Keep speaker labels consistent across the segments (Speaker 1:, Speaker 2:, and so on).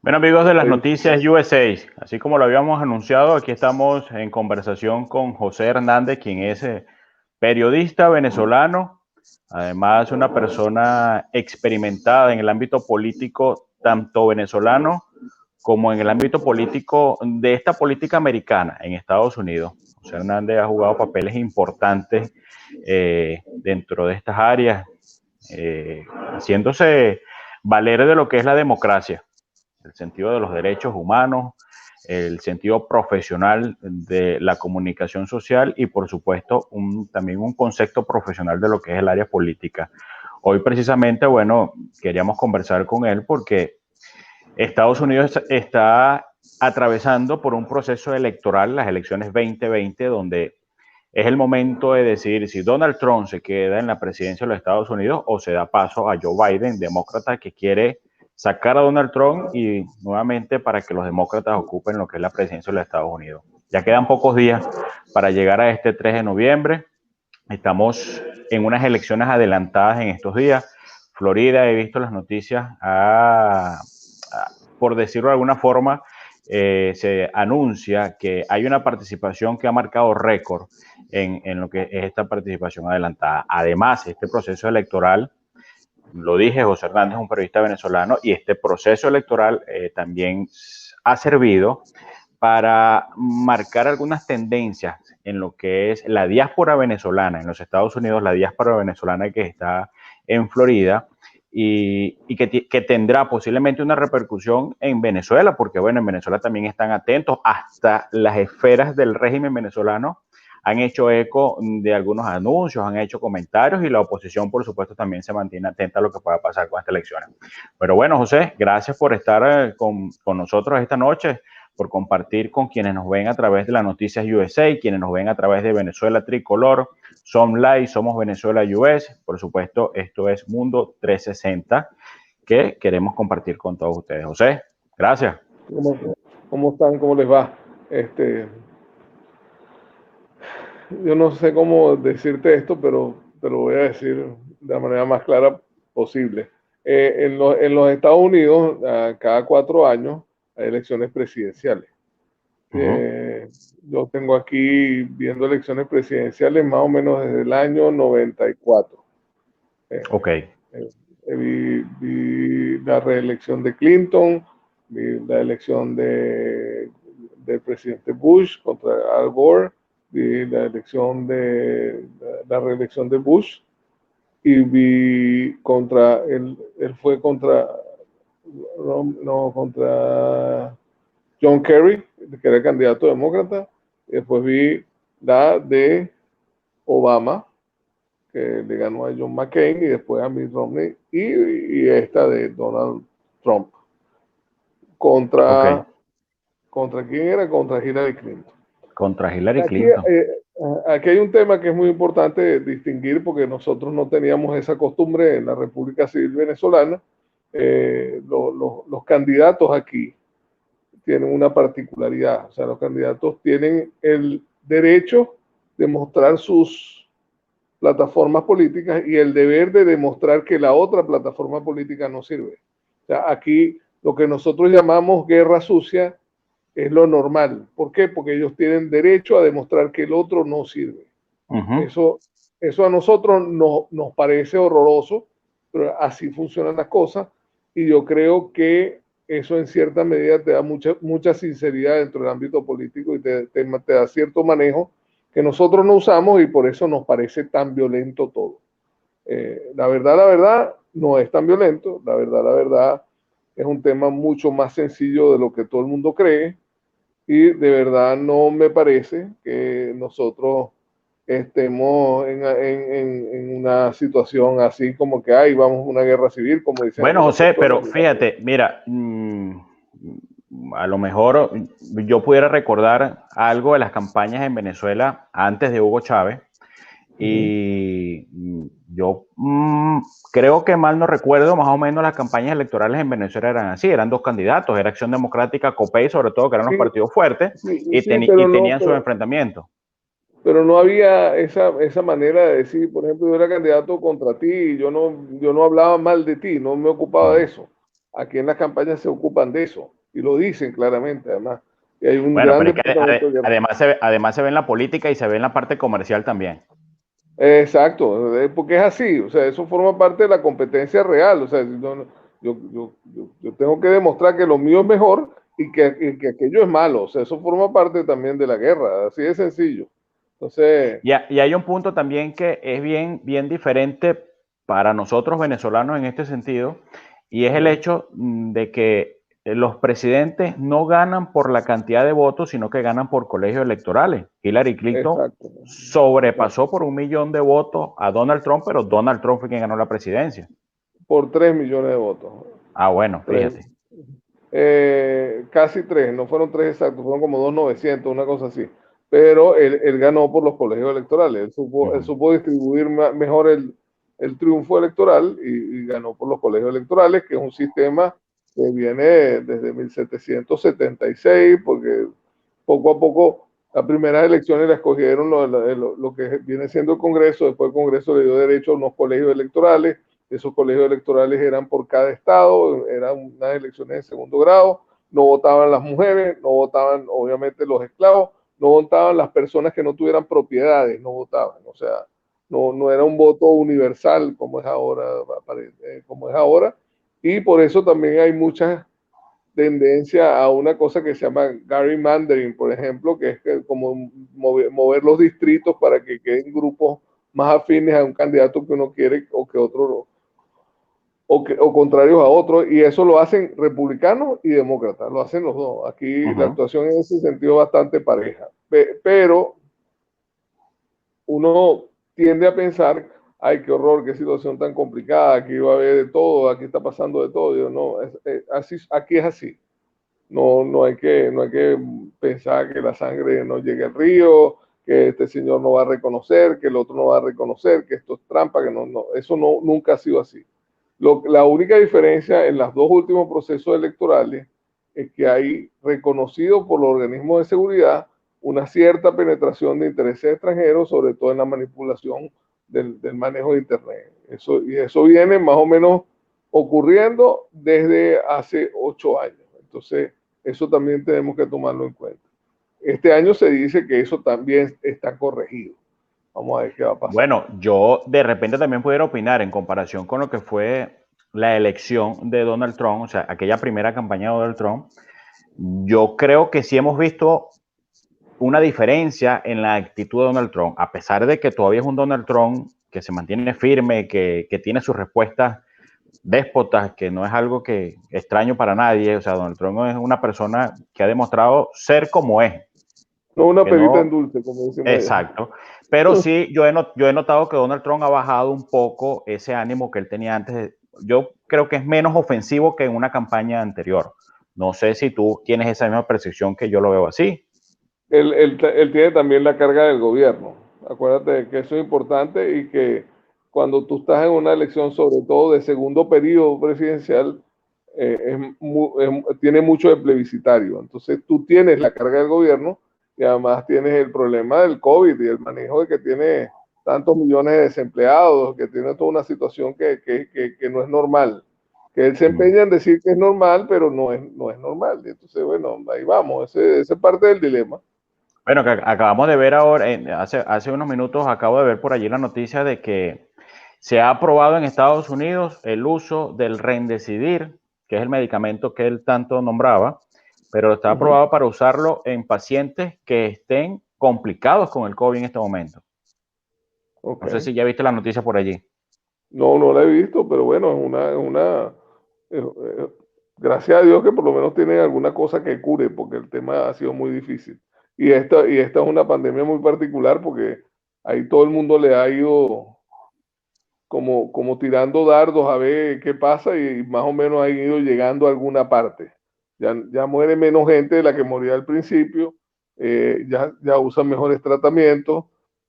Speaker 1: Bueno, amigos de las
Speaker 2: Pues,
Speaker 1: noticias USA, así como lo habíamos anunciado, aquí estamos en conversación con José Hernández, quien es periodista venezolano, además una persona experimentada en el ámbito político, tanto venezolano como en el ámbito político de esta política americana en Estados Unidos. José Hernández ha jugado papeles importantes dentro de estas áreas, haciéndose valer de lo que es la democracia, el sentido de los derechos humanos, el sentido profesional de la comunicación social y por supuesto también un concepto profesional de lo que es el área política. Hoy precisamente, bueno, queríamos conversar con él porque Estados Unidos está atravesando por un proceso electoral, las elecciones 2020, donde es el momento de decidir si Donald Trump se queda en la presidencia de los Estados Unidos o se da paso a Joe Biden, demócrata que quiere sacar a Donald Trump y nuevamente para que los demócratas ocupen lo que es la presidencia de los Estados Unidos. Ya quedan pocos días para llegar a este 3 de noviembre. Estamos en unas elecciones adelantadas en estos días. Florida, he visto las noticias, por decirlo de alguna forma, se anuncia que hay una participación que ha marcado récord en lo que es esta participación adelantada. Además, este proceso electoral, lo dije, José Hernández es un periodista venezolano y este proceso electoral también ha servido para marcar algunas tendencias en lo que es la diáspora venezolana en los Estados Unidos, la diáspora venezolana que está en Florida y que tendrá posiblemente una repercusión en Venezuela, porque bueno, en Venezuela también están atentos, hasta las esferas del régimen venezolano han hecho eco de algunos anuncios, han hecho comentarios y la oposición, por supuesto, también se mantiene atenta a lo que pueda pasar con estas elecciones. Pero bueno, José, gracias por estar con nosotros esta noche, por compartir con quienes nos ven a través de las noticias USA, quienes nos ven a través de Venezuela Tricolor, Som Live, Somos Venezuela US. Por supuesto, esto es Mundo 360 que queremos compartir con todos ustedes. José, gracias.
Speaker 2: ¿Cómo están? ¿Cómo les va? Yo no sé cómo decirte esto, pero te lo voy a decir de la manera más clara posible. En los Estados Unidos, cada 4 años hay elecciones presidenciales. Eh, yo tengo aquí viendo elecciones presidenciales más o menos desde el año 94.
Speaker 1: Ok.
Speaker 2: Vi la reelección de Clinton, vi la elección del presidente Bush contra Al Gore, vi la elección la reelección de Bush y vi él fue contra John Kerry, que era candidato demócrata, y después vi la de Obama, que le ganó a John McCain y después a Mitt Romney y esta de Donald Trump
Speaker 1: Ok.
Speaker 2: contra quién era, contra Hillary Clinton.
Speaker 1: Contra Hillary
Speaker 2: Aquí,
Speaker 1: Clinton.
Speaker 2: aquí hay un tema que es muy importante distinguir porque nosotros no teníamos esa costumbre en la República Civil Venezolana. Los candidatos aquí tienen una particularidad, o sea, los candidatos tienen el derecho de mostrar sus plataformas políticas y el deber de demostrar que la otra plataforma política no sirve. O sea, aquí lo que nosotros llamamos guerra sucia es lo normal. ¿Por qué? Porque ellos tienen derecho a demostrar que el otro no sirve. Eso, eso a nosotros nos parece horroroso, pero así funcionan las cosas y yo creo que eso en cierta medida te da mucha sinceridad dentro del ámbito político y te da cierto manejo que nosotros no usamos y por eso nos parece tan violento todo. La verdad, no es tan violento. La verdad, es un tema mucho más sencillo de lo que todo el mundo cree y de verdad no me parece que nosotros estemos en una situación así como que ay, vamos a una guerra civil, como dicen
Speaker 1: Bueno,
Speaker 2: algunas
Speaker 1: José,
Speaker 2: personas.
Speaker 1: pero fíjate, mira, a lo mejor yo pudiera recordar algo de las campañas en Venezuela antes de Hugo Chávez y yo creo que mal no recuerdo, más o menos las campañas electorales en Venezuela eran así, eran dos candidatos, era Acción Democrática, COPEI, sobre todo, que eran los
Speaker 2: Sí,
Speaker 1: partidos fuertes
Speaker 2: sí,
Speaker 1: y,
Speaker 2: sí, pero
Speaker 1: tenían sus enfrentamientos.
Speaker 2: pero no había esa manera de decir, por ejemplo, yo era candidato contra ti y yo no hablaba mal de ti, no me ocupaba de eso. Aquí en las campañas se ocupan de eso. y lo dicen claramente, además. Y hay un
Speaker 1: Bueno,
Speaker 2: gran
Speaker 1: pero es que
Speaker 2: departamento de guerra.
Speaker 1: además se ve en la política y se ve en la parte comercial también.
Speaker 2: Exacto, porque es así, o sea, eso forma parte de la competencia real, o sea, yo tengo que demostrar que lo mío es mejor y que aquello es malo, o sea, eso forma parte también de la guerra, así de sencillo. Entonces,
Speaker 1: Y hay un punto también que es bien diferente para nosotros venezolanos en este sentido, y es el
Speaker 2: ajá,
Speaker 1: hecho de que los presidentes no ganan por la cantidad de votos, sino que ganan por colegios electorales. Hillary Clinton
Speaker 2: exacto, exacto,
Speaker 1: sobrepasó por 1 millón de votos a Donald Trump, pero Donald Trump fue quien ganó la presidencia.
Speaker 2: por 3 millones de votos,
Speaker 1: Ah, bueno,
Speaker 2: 3,
Speaker 1: fíjate.
Speaker 2: casi 3, no fueron 3 exactos, fueron como 2.900, una cosa así, pero él ganó por los colegios electorales, él
Speaker 1: Ujú.
Speaker 2: supo distribuir mejor el triunfo electoral y ganó por los colegios electorales, que es un sistema que viene desde 1776, porque poco a poco las primeras elecciones las escogieron lo que viene siendo el Congreso, después el Congreso le dio derecho a unos colegios electorales, esos colegios electorales eran por cada estado, eran unas elecciones de segundo grado, no votaban las mujeres, no votaban obviamente los esclavos, no votaban las personas que no tuvieran propiedades, no votaban, o sea, no era un voto universal como es ahora, y por eso también hay mucha tendencia a una cosa que se llama gerrymandering, por ejemplo, que es como mover los distritos para que queden grupos más afines a un candidato que uno quiere o que otro no, o contrarios a otros, y eso lo hacen republicanos y demócratas, lo hacen los dos. Aquí la
Speaker 1: Ujú.
Speaker 2: actuación en ese sentido es bastante pareja, pero uno tiende a pensar, ay, qué horror, qué situación tan complicada, aquí va a haber de todo, aquí está pasando de todo. Yo, no, así, aquí es así. No hay que pensar que la sangre no llegue al río, que este señor no va a reconocer, que el otro no va a reconocer, que esto es trampa, que eso no, nunca ha sido así. La única diferencia en los dos últimos procesos electorales es que hay reconocido por los organismos de seguridad una cierta penetración de intereses extranjeros, sobre todo en la manipulación del manejo de Internet. Y eso viene más o menos ocurriendo desde hace 8 años. Entonces, eso también tenemos que tomarlo en cuenta. Este año se dice que eso también está corregido. Vamos a ver qué va a pasar.
Speaker 1: Bueno, yo de repente también pudiera opinar en comparación con lo que fue la elección de Donald Trump, o sea, aquella primera campaña de Donald Trump. Yo creo que sí hemos visto una diferencia en la actitud de Donald Trump, a pesar de que todavía es un Donald Trump que se mantiene firme, que tiene sus respuestas déspotas, que no es algo que extraño para nadie. O sea, Donald Trump es una persona que ha demostrado ser como es,
Speaker 2: No una
Speaker 1: que
Speaker 2: perita en
Speaker 1: no,
Speaker 2: dulce, como decimos allá.
Speaker 1: exacto. Pero sí, yo he notado que Donald Trump ha bajado un poco ese ánimo que él tenía antes. Yo creo que es menos ofensivo que en una campaña anterior. No sé si tú tienes esa misma percepción que yo lo veo así.
Speaker 2: Él tiene también la carga del gobierno. Acuérdate que eso es importante y que cuando tú estás en una elección, sobre todo de segundo periodo presidencial, tiene mucho de plebiscitario. Entonces tú tienes la carga del gobierno y además tienes el problema del COVID y el manejo de que tiene tantos millones de desempleados, que tiene toda una situación que no es normal. Que él se empeña en decir que es normal, pero no es normal. Y entonces, bueno, ahí vamos, ese es parte del dilema.
Speaker 1: Bueno, que acabamos de ver ahora, hace unos minutos, acabo de ver por allí la noticia de que se ha aprobado en Estados Unidos el uso del Remdesivir, que es el medicamento que él tanto nombraba, pero está
Speaker 2: Ujú.
Speaker 1: aprobado para usarlo en pacientes que estén complicados con el COVID en este momento.
Speaker 2: Ok.
Speaker 1: No sé si ya viste la noticia por allí.
Speaker 2: No la he visto, pero bueno, eh, eh, gracias a Dios que por lo menos tienen alguna cosa que cure, porque el tema ha sido muy difícil. Y esta es una pandemia muy particular porque ahí todo el mundo le ha ido como tirando dardos a ver qué pasa y más o menos han ido llegando a alguna parte. Ya muere menos gente de la que moría al principio, ya usan mejores tratamientos,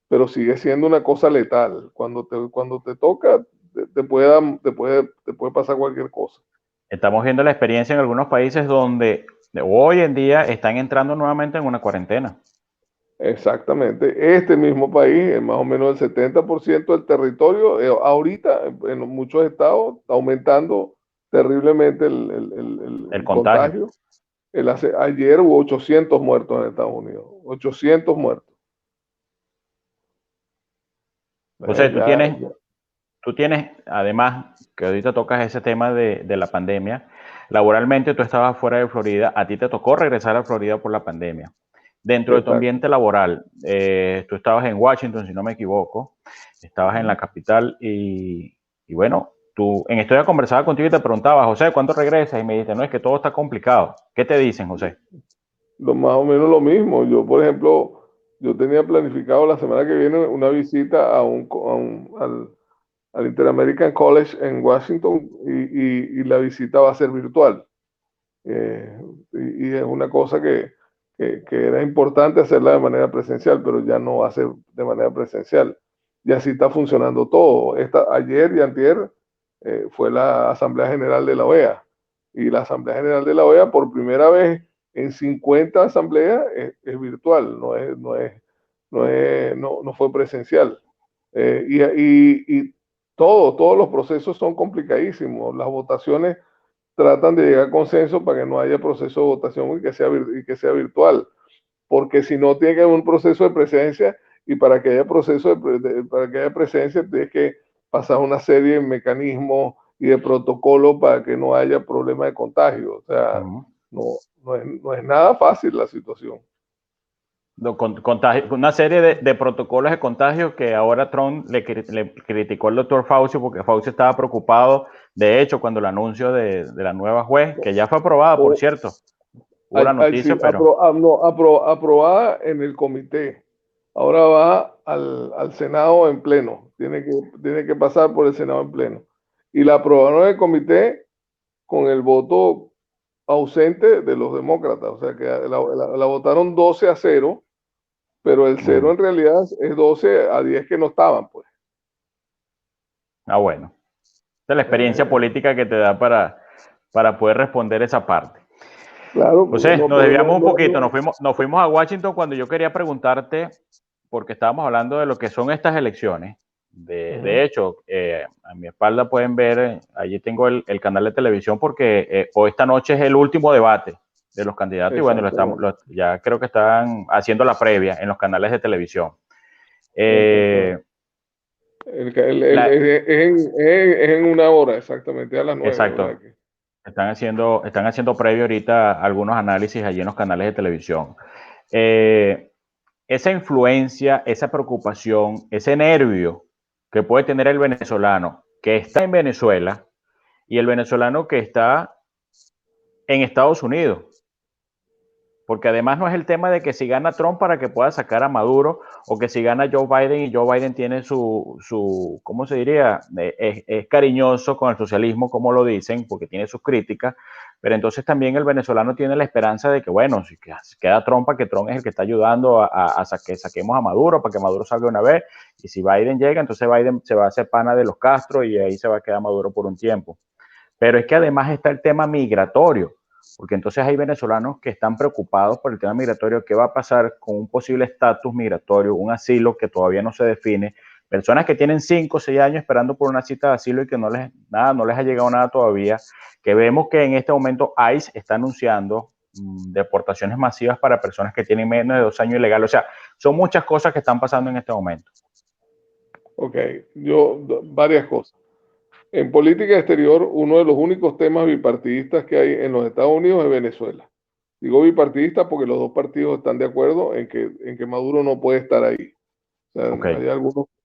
Speaker 2: pero sigue siendo una cosa letal. Cuando te toca, te puede pasar cualquier cosa.
Speaker 1: Estamos viendo la experiencia en algunos países donde hoy en día están entrando nuevamente en una cuarentena.
Speaker 2: Exactamente. Este mismo país, más o menos el 70% del territorio, ahorita en muchos estados está aumentando terriblemente
Speaker 1: El
Speaker 2: el
Speaker 1: contagio.
Speaker 2: contagio. Ayer hubo 800 muertos en Estados Unidos. 800 muertos.
Speaker 1: José, tú tienes, además, que ahorita tocas ese tema de la pandemia, laboralmente tú estabas fuera de Florida, a ti te tocó regresar a Florida por la pandemia. Dentro de tu ambiente laboral, tú estabas en Washington, si no me equivoco, estabas en la capital y bueno, tú en esto ya conversaba contigo y te preguntaba, José, ¿cuándo regresas? Y me dijiste, no, es que todo está complicado. ¿Qué te dicen, José?
Speaker 2: Más o menos lo mismo. Yo, por ejemplo, yo tenía planificado la semana que viene una visita al Interamerican College en Washington y la visita va a ser virtual. Y es una cosa que era importante hacerla de manera presencial, pero ya no va a ser de manera presencial. Y así está funcionando todo. Ayer y antier fue la Asamblea General de la OEA. Y la Asamblea General de la OEA, por primera vez en 50 asambleas, es virtual, no fue presencial. Y todos los procesos son complicadísimos. Las votaciones tratan de llegar a consenso para que no haya proceso de votación y que sea virtual, porque si no tiene que haber un proceso de presencia y para que haya para que haya presencia tienes que pasar una serie de mecanismos y de protocolos para que no haya problema de contagio. O sea, no es nada fácil la situación.
Speaker 1: Una serie de protocolos de contagio que ahora Trump le criticó al doctor Fauci porque Fauci estaba preocupado. De hecho, cuando el anuncio de la nueva juez, que ya fue aprobada, por cierto, hubo la noticia,
Speaker 2: Sí,
Speaker 1: pero...
Speaker 2: aprobada en el comité. Ahora va al Senado en pleno. Tiene que pasar por el Senado en pleno. Y la aprobaron en el comité con el voto ausente de los demócratas. O sea que la votaron 12-0, pero el 0 en realidad es 12-10 que no estaban, pues.
Speaker 1: Ah, bueno. Esa es la experiencia política que te da para poder responder esa parte.
Speaker 2: Claro,
Speaker 1: José, nos desviamos un poquito, nos fuimos a Washington cuando yo quería preguntarte, porque estábamos hablando de lo que son estas elecciones. De hecho, a mi espalda pueden ver, allí tengo el canal de televisión porque hoy esta noche es el último debate de los candidatos y bueno, ya creo que están haciendo la previa en los canales de televisión.
Speaker 2: Es en una hora, exactamente, a las 9.
Speaker 1: Exacto. Están haciendo previo ahorita algunos análisis allí en los canales de televisión. Esa influencia, esa preocupación, ese nervio que puede tener el venezolano que está en Venezuela y el venezolano que está en Estados Unidos. Porque además no es el tema de que si gana Trump para que pueda sacar a Maduro o que si gana Joe Biden y Joe Biden tiene ¿cómo se diría? Es cariñoso con el socialismo, como lo dicen, porque tiene sus críticas, pero entonces también el venezolano tiene la esperanza de que, bueno, si queda Trump, para que Trump es el que está ayudando a que saquemos a Maduro, para que Maduro salga una vez, y si Biden llega, entonces Biden se va a hacer pana de los Castro y ahí se va a quedar Maduro por un tiempo. Pero es que además está el tema migratorio, porque entonces hay venezolanos que están preocupados por el tema migratorio, qué va a pasar con un posible estatus migratorio, un asilo que todavía no se define, personas que tienen 5 o 6 años esperando por una cita de asilo y que no les ha llegado nada todavía, que vemos que en este momento ICE está anunciando deportaciones masivas para personas que tienen menos de 2 años ilegales, o sea, son muchas cosas que están pasando en este momento.
Speaker 2: Ok, varias cosas. En política exterior, uno de los únicos temas bipartidistas que hay en los Estados Unidos es Venezuela. Digo bipartidista porque los dos partidos están de acuerdo en que Maduro no puede estar ahí. O sea,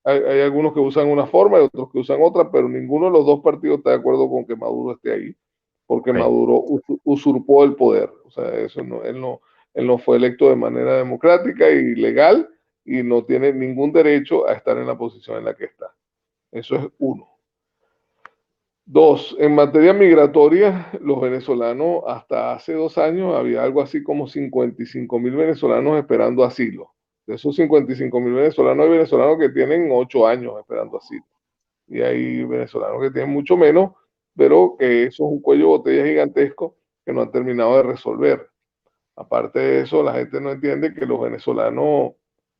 Speaker 2: hay algunos que usan una forma y otros que usan otra, pero ninguno de los dos partidos está de acuerdo con que Maduro esté ahí, porque Maduro usurpó el poder. O sea, él no fue electo de manera democrática y legal y no tiene ningún derecho a estar en la posición en la que está. Eso es uno. Dos, en materia migratoria, los venezolanos, hasta hace 2 años, había algo así como 55.000 venezolanos esperando asilo. De esos 55.000 venezolanos, hay venezolanos que tienen 8 años esperando asilo. Y hay venezolanos que tienen mucho menos, pero que eso es un cuello de botella gigantesco que no han terminado de resolver. Aparte de eso, la gente no entiende que los venezolanos,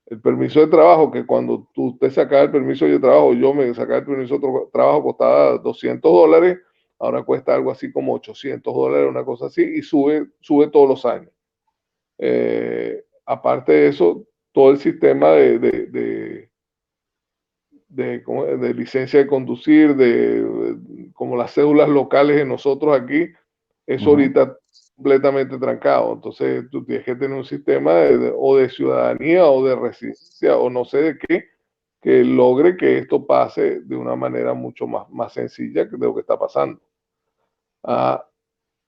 Speaker 2: el permiso de trabajo, que cuando tú te sacas el permiso de trabajo, yo me sacaba el permiso de trabajo, costaba $200, ahora cuesta algo así como $800, una cosa así, y sube todos los años. Aparte de eso, todo el sistema de licencia de conducir, como las cédulas locales de nosotros aquí, eso ahorita completamente trancado. Entonces tú tienes que tener un sistema o de ciudadanía o de residencia o no sé de qué, que logre que esto pase de una manera mucho más sencilla de lo que está pasando.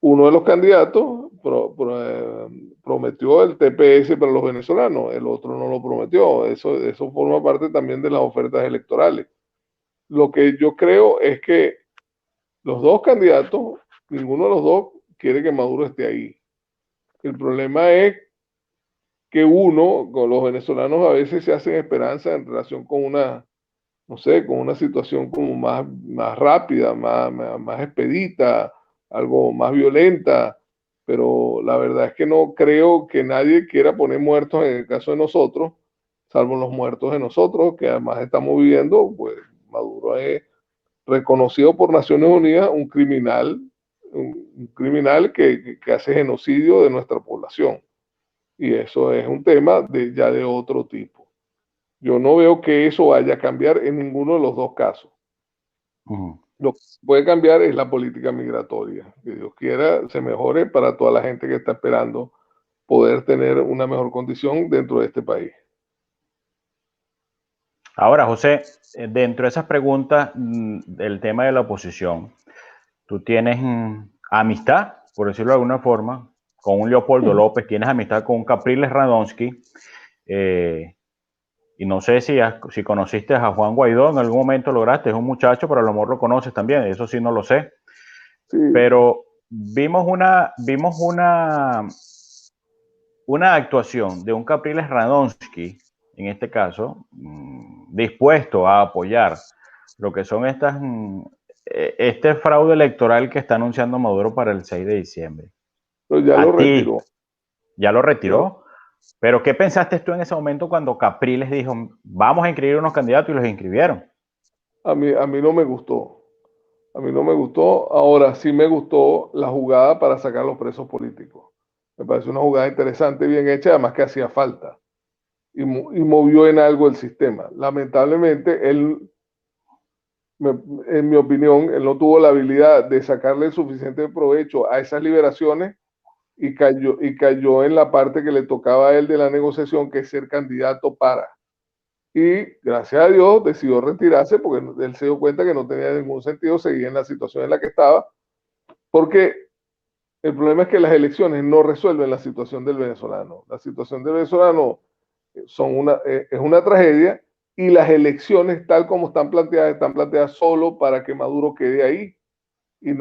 Speaker 2: Uno de los candidatos prometió el TPS para los venezolanos, el otro no lo prometió. Eso forma parte también de las ofertas electorales. Lo que yo creo es que los dos candidatos, ninguno de los dos quiere que Maduro esté ahí. El problema es que con los venezolanos a veces se hacen esperanza en relación con no sé, con una situación como más rápida, más expedita, algo más violenta, pero la verdad es que no creo que nadie quiera poner muertos en el caso de nosotros, salvo los muertos de nosotros, que además estamos viviendo, pues Maduro es reconocido por Naciones Unidas un criminal que hace genocidio de nuestra población. Y eso es un tema ya de otro tipo. Yo no veo que eso vaya a cambiar en ninguno de los dos casos. Lo que puede cambiar es la política migratoria. Que Dios quiera se mejore para toda la gente que está esperando poder tener una mejor condición dentro de este país.
Speaker 1: Ahora, José, dentro de esas preguntas del tema de la oposición, tú tienes amistad, por decirlo de alguna forma, con un Leopoldo López, tienes amistad con un Capriles Radonsky, y no sé si conociste a Juan Guaidó, en algún momento lograste, es un muchacho, pero a lo mejor lo conoces también, eso sí no lo sé. Sí. Pero vimos una actuación de un Capriles Radonsky, en este caso, dispuesto a apoyar lo que son este fraude electoral que está anunciando Maduro para el 6 de diciembre.
Speaker 2: Pero ya lo retiró.
Speaker 1: ¿Ya lo retiró? Pero ¿qué pensaste tú en ese momento cuando Capriles dijo, vamos a inscribir unos candidatos y los inscribieron?
Speaker 2: A mí no me gustó. A mí no me gustó. Ahora sí me gustó la jugada para sacar los presos políticos. Me pareció una jugada interesante, bien hecha, además que hacía falta. Y movió en algo el sistema. Lamentablemente, en mi opinión, él no tuvo la habilidad de sacarle suficiente provecho a esas liberaciones y cayó en la parte que le tocaba a él de la negociación, que es ser candidato para. Y gracias a Dios decidió retirarse porque él se dio cuenta que no tenía ningún sentido seguir en la situación en la que estaba, porque el problema es que las elecciones no resuelven la situación del venezolano. La situación del venezolano es una tragedia, y las elecciones tal como están planteadas solo para que Maduro quede ahí. Y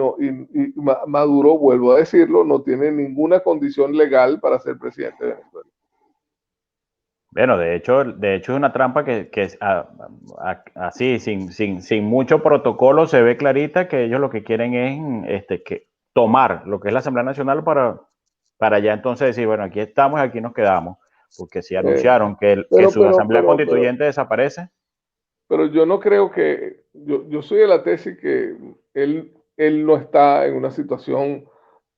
Speaker 2: Maduro, vuelvo a decirlo, no tiene ninguna condición legal para ser presidente de Venezuela.
Speaker 1: Bueno, de hecho es una trampa que así, sin mucho protocolo, se ve clarita que ellos lo que quieren es tomar lo que es la Asamblea Nacional para ya entonces decir, bueno, aquí estamos y aquí nos quedamos. Porque si anunciaron que su Asamblea Constituyente desaparece.
Speaker 2: Pero yo no creo que, yo soy de la tesis que él no está en una situación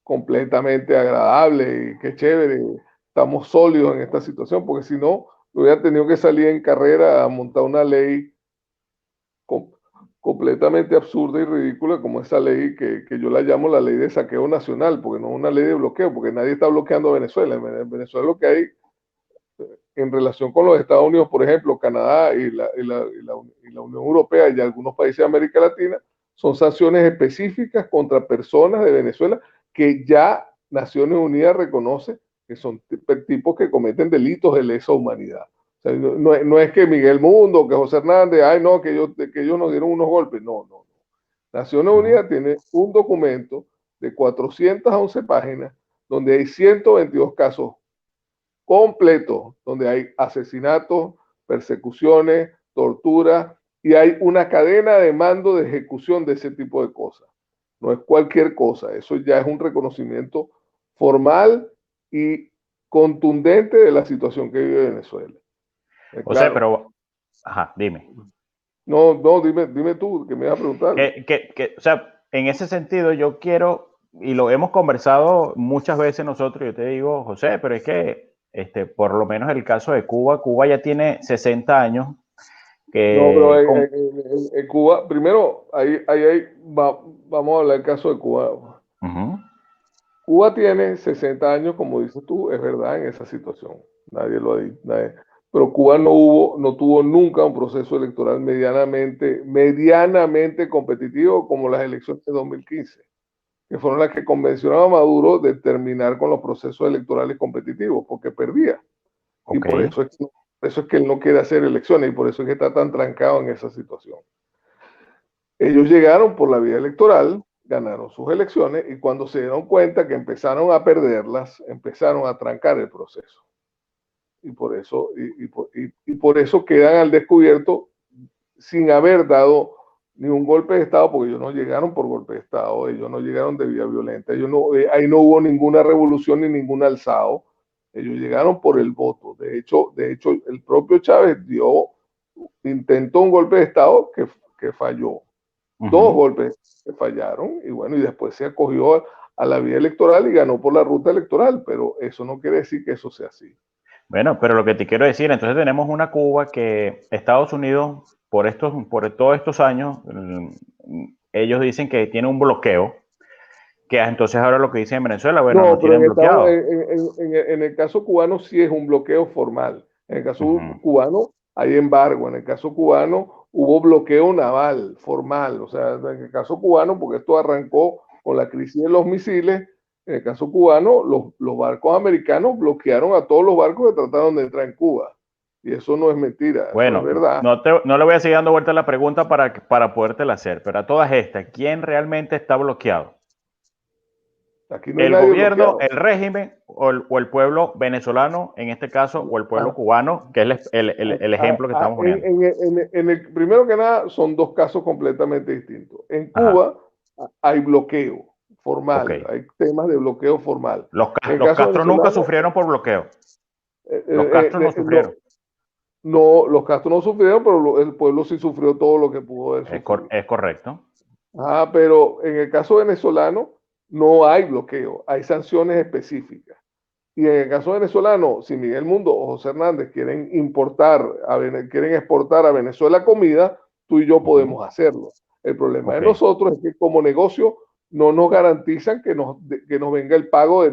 Speaker 2: completamente agradable y qué chévere, estamos sólidos en esta situación, porque si no, hubiera tenido que salir en carrera a montar una ley completamente absurda y ridícula, como esa ley que yo la llamo la ley de saqueo nacional, porque no es una ley de bloqueo, porque nadie está bloqueando a Venezuela. En Venezuela lo que hay en relación con los Estados Unidos, por ejemplo, Canadá y la Unión Europea y algunos países de América Latina, son sanciones específicas contra personas de Venezuela que ya Naciones Unidas reconoce que son tipos que cometen delitos de lesa humanidad. O sea, no es que Miguel Mundo, que José Hernández, ay no, que ellos nos dieron unos golpes. No. Naciones Unidas tiene un documento de 411 páginas donde hay 122 casos completos, donde hay asesinatos, persecuciones, tortura, y hay una cadena de mando de ejecución de ese tipo de cosas. No es cualquier cosa, eso ya es un reconocimiento formal y contundente de la situación que vive Venezuela.
Speaker 1: O sea, pero, ajá, dime.
Speaker 2: No, dime tú, que me vas a preguntar.
Speaker 1: O sea, en ese sentido yo quiero, y lo hemos conversado muchas veces nosotros, yo te digo, José, pero es que por lo menos el caso de Cuba, Cuba ya tiene 60 años
Speaker 2: No, pero
Speaker 1: que...
Speaker 2: en Cuba, primero, vamos a hablar del caso de Cuba.
Speaker 1: Ujú.
Speaker 2: Cuba tiene 60 años, como dices tú, es verdad, en esa situación. Nadie lo ha dicho. Pero Cuba no tuvo nunca un proceso electoral medianamente competitivo como las elecciones de 2015, que fueron las que convencionaron a Maduro de terminar con los procesos electorales competitivos, porque perdía. Y
Speaker 1: Ok.
Speaker 2: por eso es que él no quiere hacer elecciones y por eso es que está tan trancado en esa situación. Ellos llegaron por la vía electoral, ganaron sus elecciones y cuando se dieron cuenta que empezaron a perderlas, empezaron a trancar el proceso. Y por eso quedan al descubierto sin haber dado ni un golpe de Estado, porque ellos no llegaron por golpe de Estado, ellos no llegaron de vía violenta, ahí no hubo ninguna revolución ni ningún alzado, ellos llegaron por el voto. De hecho el propio Chávez intentó un golpe de Estado que falló, dos
Speaker 1: Ujú.
Speaker 2: golpes que fallaron, y bueno, y después se acogió a la vía electoral y ganó por la ruta electoral, pero eso no quiere decir que eso sea así.
Speaker 1: Bueno, pero lo que te quiero decir, entonces tenemos una Cuba que Estados Unidos, por todos estos años, ellos dicen que tiene un bloqueo, que entonces ahora lo que dicen en Venezuela, bueno, no
Speaker 2: No, pero
Speaker 1: tienen bloqueado.
Speaker 2: en el caso cubano sí es un bloqueo formal. En el caso
Speaker 1: Ujú.
Speaker 2: cubano hay embargo. En el caso cubano hubo bloqueo naval formal. O sea, en el caso cubano, porque esto arrancó con la crisis de los misiles, en el caso cubano, los barcos americanos bloquearon a todos los barcos que trataron de entrar en Cuba. Y eso no es mentira, eso es
Speaker 1: Bueno,
Speaker 2: verdad.
Speaker 1: no le voy a seguir dando vuelta a la pregunta para podértela hacer, pero a todas estas, ¿quién realmente está bloqueado?
Speaker 2: Aquí no hay
Speaker 1: ¿El
Speaker 2: nadie
Speaker 1: gobierno,
Speaker 2: bloqueado.
Speaker 1: el régimen o el pueblo venezolano, en este caso, o el pueblo cubano, que es el ejemplo que estamos poniendo?
Speaker 2: Primero que nada, son dos casos completamente distintos. En
Speaker 1: Ajá,
Speaker 2: Cuba hay bloqueo
Speaker 1: ok.
Speaker 2: formal, hay temas de bloqueo formal. En el
Speaker 1: Los
Speaker 2: caso
Speaker 1: Castro nunca
Speaker 2: venezolano,
Speaker 1: sufrieron por bloqueo.
Speaker 2: eh,
Speaker 1: Los
Speaker 2: eh,
Speaker 1: Castro no
Speaker 2: eh,
Speaker 1: sufrieron.
Speaker 2: no, los Castro no sufrieron, pero el pueblo sí sufrió todo lo que pudo haber sufrido.
Speaker 1: Es correcto.
Speaker 2: Pero en el caso venezolano no hay bloqueo, hay sanciones específicas. Y en el caso venezolano, si Miguel Mundo o José Hernández quieren exportar a Venezuela comida, tú y yo
Speaker 1: Ujú.
Speaker 2: podemos hacerlo. El problema de
Speaker 1: Ok,
Speaker 2: nosotros es que como negocio no nos garantizan que nos venga el pago de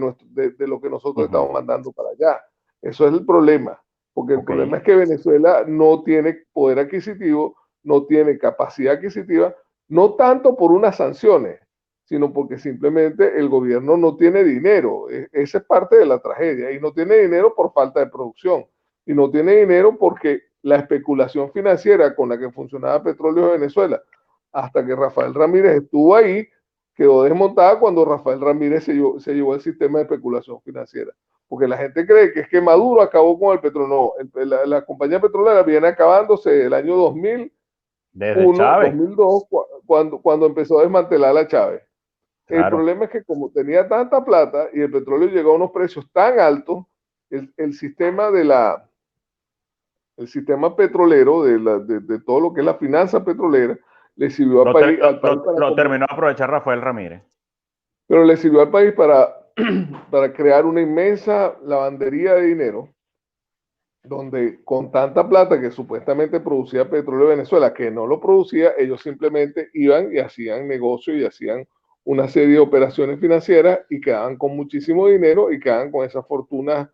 Speaker 2: lo que nosotros
Speaker 1: ujú.
Speaker 2: estamos mandando para allá. Eso es el problema, porque el
Speaker 1: Ok,
Speaker 2: problema es que Venezuela no tiene poder adquisitivo, no tiene capacidad adquisitiva, no tanto por unas sanciones, sino porque simplemente el gobierno no tiene dinero. Esa es parte de la tragedia. Y no tiene dinero por falta de producción. Y no tiene dinero porque la especulación financiera con la que funcionaba Petróleo de Venezuela, hasta que Rafael Ramírez estuvo ahí, quedó desmontada cuando Rafael Ramírez se llevó el sistema de especulación financiera. Porque la gente cree que es que Maduro acabó con el petróleo. No, la compañía petrolera viene acabándose el año 2001,
Speaker 1: desde Chávez,
Speaker 2: 2002, cuando empezó a desmantelar a Chávez. El
Speaker 1: claro.
Speaker 2: problema es que como tenía tanta plata y el petróleo llegó a unos precios tan altos, el sistema el sistema petrolero de todo lo que es la finanza petrolera le sirvió al país
Speaker 1: Lo terminó a aprovechar Rafael Ramírez.
Speaker 2: pero le sirvió al país para crear una inmensa lavandería de dinero donde con tanta plata que supuestamente producía petróleo Venezuela, que no lo producía, ellos simplemente iban y hacían negocio y hacían una serie de operaciones financieras y quedaban con muchísimo dinero y quedaban con esas fortunas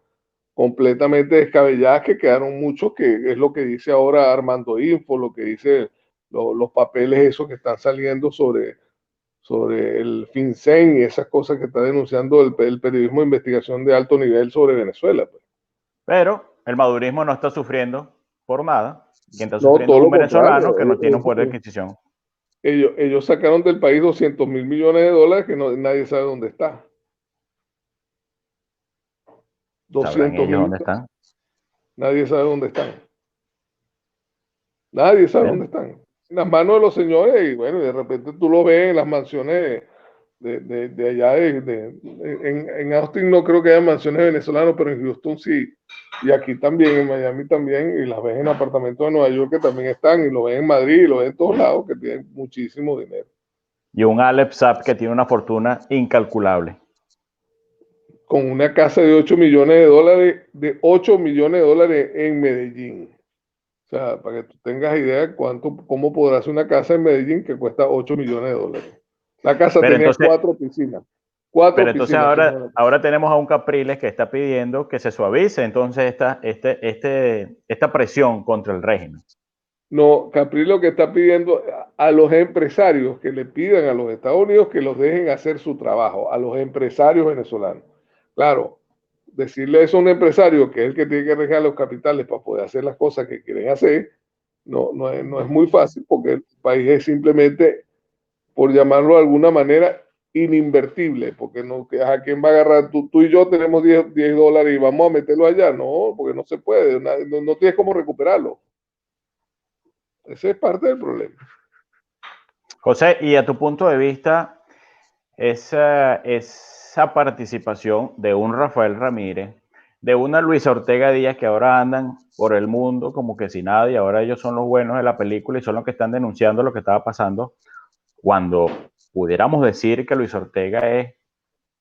Speaker 2: completamente descabelladas que quedaron muchos, que es lo que dice ahora Armando Info, lo que dice los papeles esos que están saliendo sobre el FinCEN y esas cosas que está denunciando el periodismo de investigación de alto nivel sobre Venezuela. Pues.
Speaker 1: Pero el madurismo no está sufriendo por nada. Quien está
Speaker 2: No,
Speaker 1: sufriendo
Speaker 2: todo
Speaker 1: es un
Speaker 2: lo
Speaker 1: venezolano
Speaker 2: contrario.
Speaker 1: que no tiene un poder de adquisición.
Speaker 2: Ellos sacaron del país 200.000 millones de dólares que nadie sabe dónde está.
Speaker 1: ¿Sabrán
Speaker 2: 200
Speaker 1: ellos
Speaker 2: mil,
Speaker 1: dónde están?
Speaker 2: nadie sabe dónde están. Nadie sabe
Speaker 1: Bueno,
Speaker 2: dónde están. En las manos de los señores y bueno, de repente tú lo ves en las mansiones de allá en Austin no creo que haya mansiones venezolanas, pero en Houston sí. Y aquí también, en Miami también, y las ves en apartamentos de Nueva York que también están, y lo ves en Madrid, y lo ves en todos lados, que tienen muchísimo dinero.
Speaker 1: y un Alep Saab que tiene una fortuna incalculable.
Speaker 2: Con una casa de 8 millones de dólares, de 8 millones de dólares en Medellín. O sea, para que tú tengas idea de cómo podrá ser una casa en Medellín que cuesta 8 millones de dólares. La casa
Speaker 1: Pero
Speaker 2: tenía
Speaker 1: entonces,
Speaker 2: 4 piscinas. Cuatro
Speaker 1: pero entonces
Speaker 2: piscinas
Speaker 1: ahora,
Speaker 2: tenía.
Speaker 1: ahora tenemos a un Capriles que está pidiendo que se suavice entonces esta presión contra el régimen.
Speaker 2: No, Capri lo que está pidiendo a los empresarios que le pidan a los Estados Unidos que los dejen hacer su trabajo, a los empresarios venezolanos. Claro, decirle eso a un empresario que es el que tiene que arriesgar los capitales para poder hacer las cosas que quieren hacer, no es muy fácil porque el país es simplemente, por llamarlo de alguna manera, ininvertible, porque no, ¿a quién va a agarrar? Tú y yo tenemos 10 dólares y vamos a meterlo allá, no, porque no se puede, no tienes cómo recuperarlo. Ese es parte del problema.
Speaker 1: José, y a tu punto de vista, esa participación de un Rafael Ramírez, de una Luisa Ortega Díaz que ahora andan por el mundo como que sin nada y ahora ellos son los buenos de la película y son los que están denunciando lo que estaba pasando, cuando pudiéramos decir que Luis Ortega es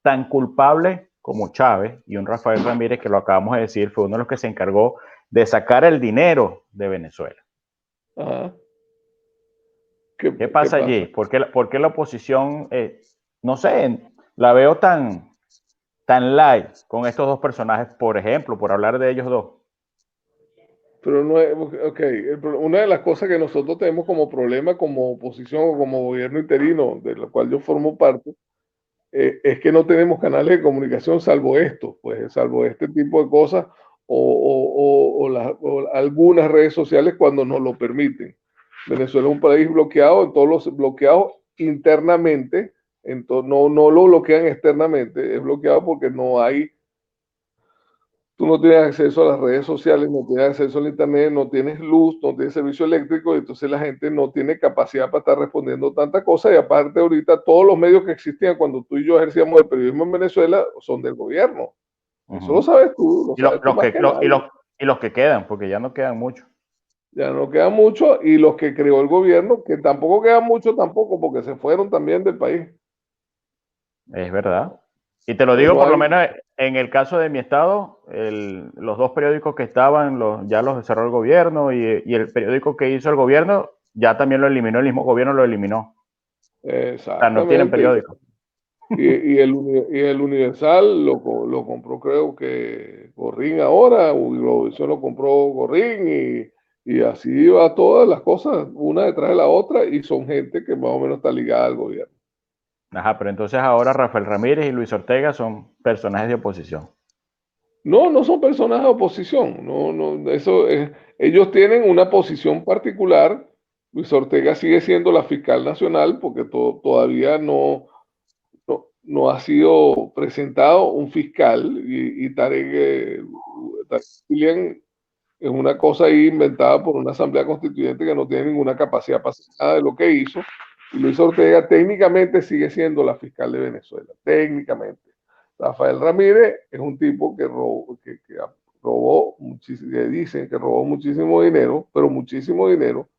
Speaker 1: tan culpable como Chávez y un Rafael Ramírez que lo acabamos de decir fue uno de los que se encargó de sacar el dinero de Venezuela.
Speaker 2: Ajá.
Speaker 1: ¿Qué
Speaker 2: ¿Qué
Speaker 1: pasa allí?
Speaker 2: pasa?
Speaker 1: ¿Por qué la oposición, no sé, la veo tan light con estos dos personajes, por ejemplo, por hablar de ellos dos?
Speaker 2: Pero no es, ok, una de las cosas que nosotros tenemos como problema como oposición o como gobierno interino, de la cual yo formo parte, es que no tenemos canales de comunicación salvo esto, pues salvo este tipo de cosas o algunas redes sociales cuando nos lo permiten. Venezuela es un país bloqueado, en todos los bloqueados internamente, no lo bloquean externamente, es bloqueado porque no hay. Tú no tienes acceso a las redes sociales, no tienes acceso al internet, no tienes luz, no tienes servicio eléctrico, y entonces la gente no tiene capacidad para estar respondiendo tantas cosas. Y aparte, ahorita todos los medios que existían cuando tú y yo ejercíamos el periodismo en Venezuela son del gobierno. Eso lo
Speaker 1: Uh-huh.
Speaker 2: sabes tú, lo
Speaker 1: Y, lo,
Speaker 2: sabes tú
Speaker 1: los
Speaker 2: más
Speaker 1: que,
Speaker 2: que
Speaker 1: lo,
Speaker 2: nadie.
Speaker 1: y los que quedan, porque ya no quedan muchos.
Speaker 2: Ya no queda mucho, y los que creó el gobierno, que tampoco quedan mucho tampoco, porque se fueron también del país.
Speaker 1: Es verdad. Y te lo
Speaker 2: Entonces
Speaker 1: digo
Speaker 2: no
Speaker 1: por lo
Speaker 2: hay,
Speaker 1: menos en el caso de mi estado, los dos periódicos que estaban ya los cerró el gobierno y el periódico que hizo el gobierno ya también lo eliminó, el mismo gobierno lo eliminó. O sea, no tienen
Speaker 2: exactamente.
Speaker 1: periódico.
Speaker 2: Y el Universal lo compró, creo que Gorrín ahora, Globovisión lo compró Gorrín, y así va todas las cosas, una detrás de la otra, y son gente que más o menos está ligada al gobierno.
Speaker 1: Ajá, pero entonces ahora Rafael Ramírez y Luis Ortega son personajes de oposición.
Speaker 2: No, no son personas de oposición, ellos tienen una posición particular. Luis Ortega sigue siendo la fiscal nacional porque todavía no ha sido presentado un fiscal y Tarek William es una cosa ahí inventada por una asamblea constituyente que no tiene ninguna capacidad para hacer nada de lo que hizo. Y Luis Ortega técnicamente sigue siendo la fiscal de Venezuela, técnicamente. Rafael Ramírez es un tipo que robó muchísimo, que dicen que robó muchísimo dinero, pero muchísimo dinero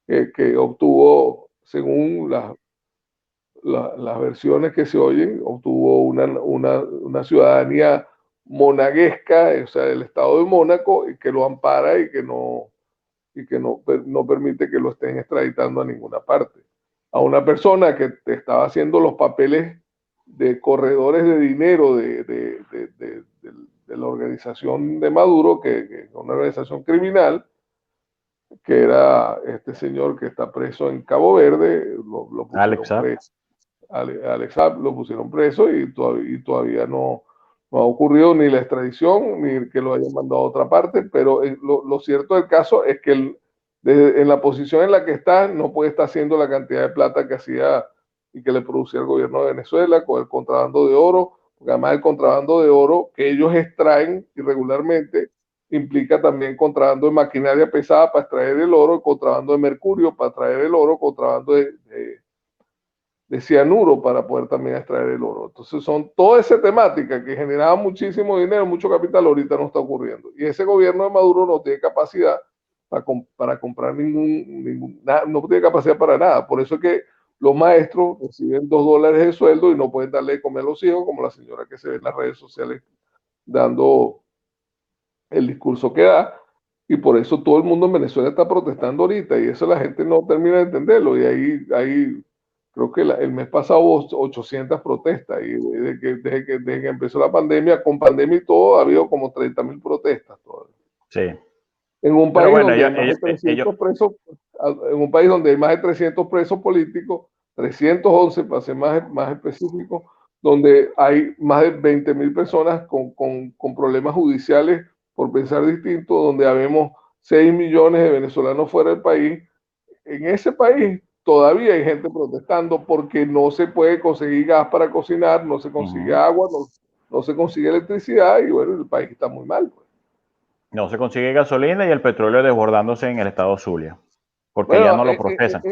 Speaker 2: que obtuvo, según las versiones que se oyen, obtuvo una ciudadanía monaguesca, o sea, del estado de Mónaco, y que lo ampara y que no permite que lo estén extraditando a ninguna parte. A una persona que te estaba haciendo los papeles de corredores de dinero de la organización de Maduro, que es una organización criminal, que era este señor que está preso en Cabo Verde, lo pusieron
Speaker 1: Alexa.
Speaker 2: preso. Alex Saab lo pusieron preso y todavía no ha ocurrido ni la extradición ni que lo hayan mandado a otra parte, pero lo cierto del caso es que en la posición en la que está no puede estar haciendo la cantidad de plata que hacía y que le producía el gobierno de Venezuela con el contrabando de oro, porque además el contrabando de oro que ellos extraen irregularmente implica también contrabando de maquinaria pesada para extraer el oro, contrabando de mercurio para extraer el oro, contrabando de cianuro para poder también extraer el oro. Entonces son toda esa temática que generaba muchísimo dinero, mucho capital, ahorita no está ocurriendo. Y ese gobierno de Maduro no tiene capacidad para comprar no tiene capacidad para nada. Por eso es que los maestros reciben $2 de sueldo y no pueden darle de comer a los hijos, como la señora que se ve en las redes sociales dando el discurso que da, y por eso todo el mundo en Venezuela está protestando ahorita, y eso la gente no termina de entenderlo, y ahí creo que el mes pasado hubo 800 protestas, y desde que empezó la pandemia, con pandemia y todo, ha habido como 30.000 protestas todavía.
Speaker 1: Sí.
Speaker 2: En un
Speaker 1: Pero
Speaker 2: país
Speaker 1: bueno,
Speaker 2: donde hay más de 300 presos, en un país donde hay más de 300 presos políticos, 311 para ser más específico, donde hay más de 20.000 personas con problemas judiciales por pensar distinto, donde habemos 6 millones de venezolanos fuera del país. En ese país todavía hay gente protestando porque no se puede conseguir gas para cocinar, no se consigue agua, no se consigue electricidad, y bueno, el país está muy mal, pues.
Speaker 1: no se consigue gasolina y el petróleo desbordándose en el estado Zulia, porque ya
Speaker 2: Bueno,
Speaker 1: no lo procesan.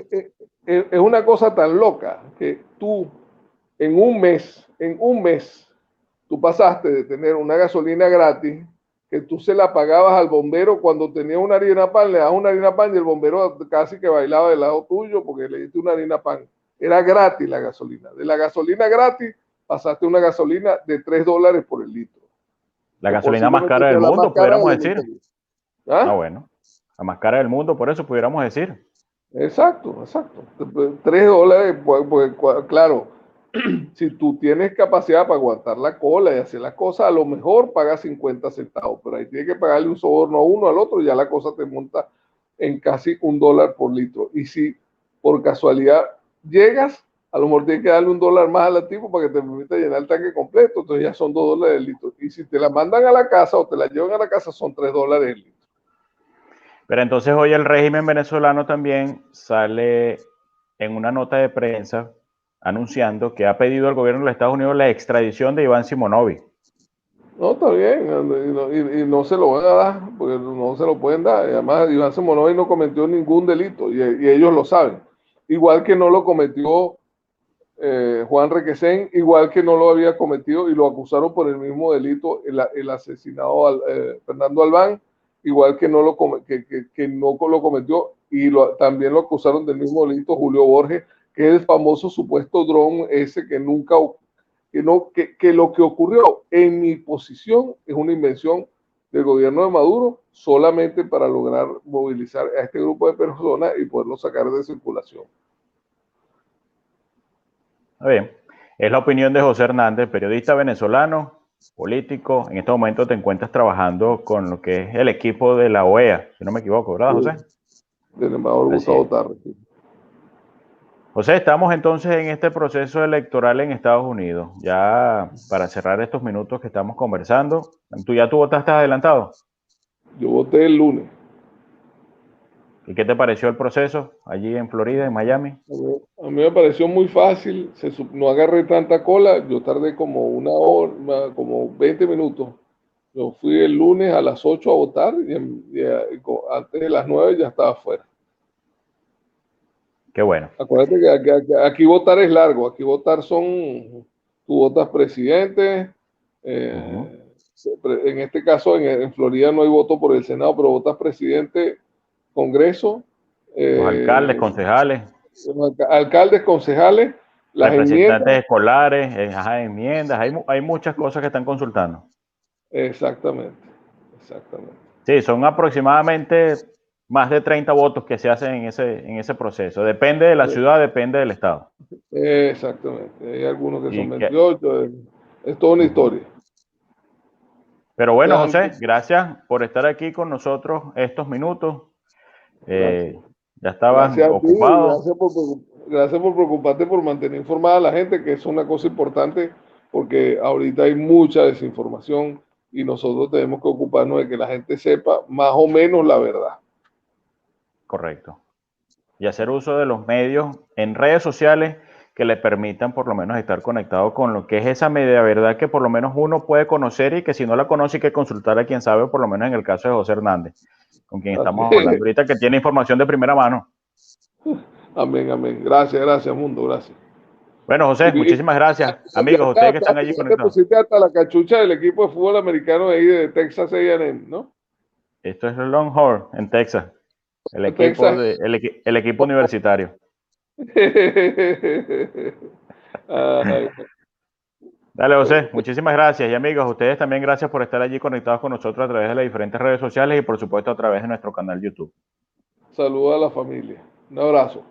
Speaker 2: es una cosa tan loca que tú en un mes, tú pasaste de tener una gasolina gratis, que tú se la pagabas al bombero cuando tenía una harina pan, le das una harina pan y el bombero casi que bailaba del lado tuyo porque le diste una harina pan. Era gratis la gasolina. De la gasolina gratis pasaste a una gasolina de $3 por el litro,
Speaker 1: La
Speaker 2: que
Speaker 1: posiblemente más
Speaker 2: posiblemente
Speaker 1: cara del
Speaker 2: sea la más
Speaker 1: mundo,
Speaker 2: cara
Speaker 1: pudiéramos
Speaker 2: de la
Speaker 1: decir.
Speaker 2: historia.
Speaker 1: Ah,
Speaker 2: ¿Ah?
Speaker 1: bueno. La más cara del mundo, por eso pudiéramos decir.
Speaker 2: Exacto, exacto. $3, pues, claro, si tú tienes capacidad para aguantar la cola y hacer las cosas, a lo mejor pagas 50 centavos, pero ahí tienes que pagarle un soborno a uno al otro y ya la cosa te monta en casi $1 por litro. Y si por casualidad llegas, a lo mejor tienes que darle $1 más al tipo para que te permita llenar el tanque completo, entonces ya son $2 el litro. Y si te la mandan a la casa o te la llevan a la casa, son $3 el litro.
Speaker 1: Pero entonces hoy el régimen venezolano también sale en una nota de prensa anunciando que ha pedido al gobierno de los Estados Unidos la extradición de Iván Simonovic.
Speaker 2: No, está bien, y no se lo van a dar, porque no se lo pueden dar. Y además, Iván Simonovic no cometió ningún delito, y ellos lo saben. Igual que no lo cometió Juan Requesén, igual que no lo había cometido y lo acusaron por el mismo delito el asesinado Fernando Albán, igual que no que no lo cometió y también lo acusaron del mismo delito Julio Borges, que es el famoso supuesto dron ese que nunca, que lo que ocurrió en mi posición es una invención del gobierno de Maduro solamente para lograr movilizar a este grupo de personas y poderlo sacar de circulación.
Speaker 1: Está bien. Es la opinión de José Hernández, periodista venezolano, político. En este momento te encuentras trabajando con lo que es el equipo de la OEA, si no me equivoco, ¿verdad, José?
Speaker 2: Del embajador
Speaker 1: Así
Speaker 2: Gustavo
Speaker 1: es.
Speaker 2: Tarre.
Speaker 1: José, estamos entonces en este proceso electoral en Estados Unidos. Ya para cerrar estos minutos que estamos conversando, ¿tú votaste adelantado?
Speaker 2: Yo voté el lunes.
Speaker 1: ¿Y qué te pareció el proceso allí en Florida, en Miami?
Speaker 2: A mí me pareció muy fácil, no agarré tanta cola, yo tardé como una hora, como 20 minutos. Yo fui el lunes a las 8 a votar antes de las 9 ya estaba afuera.
Speaker 1: Qué bueno.
Speaker 2: Acuérdate que aquí votar es largo, aquí votar tú votas presidente, en este caso en Florida no hay voto por el Senado, pero votas presidente, Congreso,
Speaker 1: Los alcaldes,
Speaker 2: eh,
Speaker 1: concejales,
Speaker 2: alcaldes, concejales, las
Speaker 1: representantes
Speaker 2: enmiendas.
Speaker 1: escolares, enmiendas, hay muchas cosas que están consultando.
Speaker 2: Exactamente, exactamente.
Speaker 1: Sí, son aproximadamente más de 30 votos que se hacen en ese proceso. Depende de la ciudad, depende del estado.
Speaker 2: Exactamente. Hay algunos que son
Speaker 1: Y que,
Speaker 2: 28, es toda una historia.
Speaker 1: pero bueno,
Speaker 2: Ya,
Speaker 1: José, gracias por estar aquí con nosotros estos minutos.
Speaker 2: gracias.
Speaker 1: Ya estabas
Speaker 2: Gracias a ti y
Speaker 1: ocupado.
Speaker 2: gracias por preocuparte por mantener informada a la gente, que es una cosa importante, porque ahorita hay mucha desinformación y nosotros tenemos que ocuparnos de que la gente sepa más o menos la verdad.
Speaker 1: Correcto. Y hacer uso de los medios en redes sociales que le permitan por lo menos estar conectado con lo que es esa media verdad que por lo menos uno puede conocer y que si no la conoce hay que consultar a quien sabe, por lo menos en el caso de José Hernández, con quien
Speaker 2: Así
Speaker 1: estamos hablando
Speaker 2: es.
Speaker 1: ahorita, que tiene información de primera mano.
Speaker 2: Amén, amén. Gracias, gracias, mundo, gracias.
Speaker 1: Bueno, José, muchísimas gracias. Amigos, ustedes que están allí
Speaker 2: Ya te
Speaker 1: conectados.
Speaker 2: pusiste hasta la cachucha del equipo de fútbol americano de ahí de Texas A&M, ¿no?
Speaker 1: Esto es Longhorn en Texas,
Speaker 2: Texas.
Speaker 1: el equipo universitario.
Speaker 2: Ay,
Speaker 1: Dale, José, muchísimas gracias. Y amigos, ustedes también gracias por estar allí conectados con nosotros a través de las diferentes redes sociales y por supuesto a través de nuestro canal YouTube.
Speaker 2: saludos a la familia. Un abrazo.